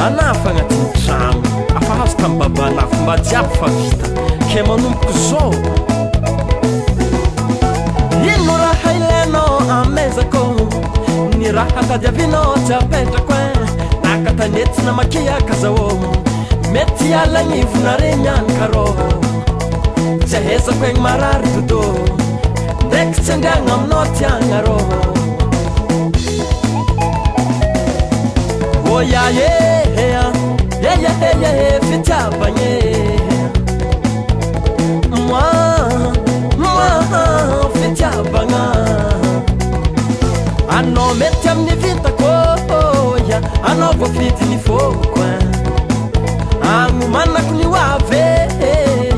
anafagna ty trano afahazo tamy babanafo mba jiaby fa vita ke manomboko zao ino raha ilainao amezako ny raha tadiavinao tsy apetrako nakatanety na makiaka zao mety alagnivona regny any karô tsy ahezako egny marary dodo ndraiky tsy andiagna aminao tiagna rô oyaye fitiavagny moi fitiavagna anao mety amin'ny vitako ya anao voafidiny foko agnomanako ny hoave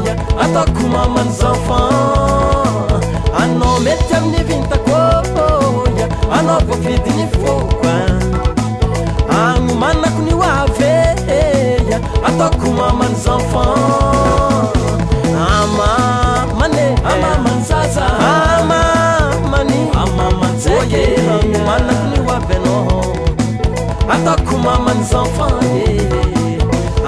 ya ataoko mamany enfant anao mety amin'ny vitako ya anao voafidiny foko agnomanako ny hoave ya ataoko mamany enfant amamane amamany zaza amamany amamanjege agnomanako ny hoave anao ataoko mamany enfant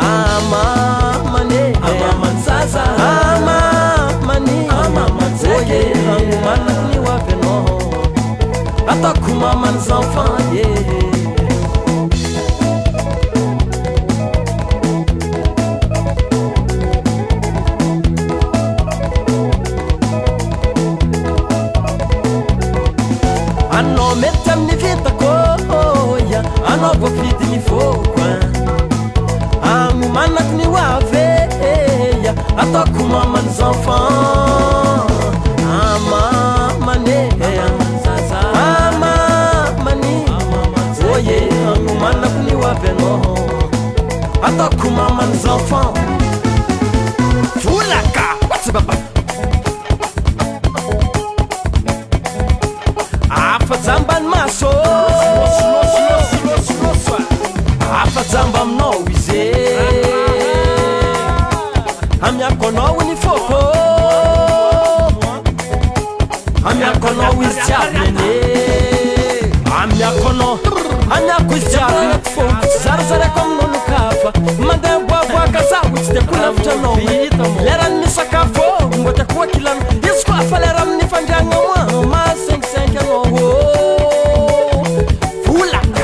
amamane amamany zaza amamany amamanjege agnomanako ny hoave anao ataoko mamany enfant anao mety amin'ny vitako ya anao voafidiny foko agnomanako ny hoave ya ataoko mamany enfant amamane zaza amamany oye agnomanako ny hoave anao ataoko mamany enfant volaka watsy baba afajambany maso afajamba aminao izy amiako anao ny foko amiako anao izy jiaby nene amiako anao amiako izy jiaby naty foko zarazarako aminao nokafa mandeha boaboaka zaho tsy tiako lavitra anao lerany misakafo mbo tiako akilano izy koa fa lera amin'ny fandriagna moa ma 5 anao volaka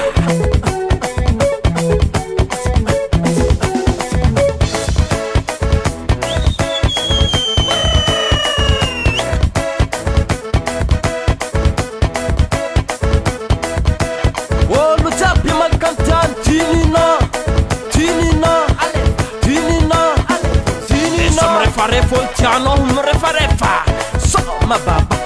olo jiaby malakantany tinina mirefarefa olo tianao mirefarefa so mababa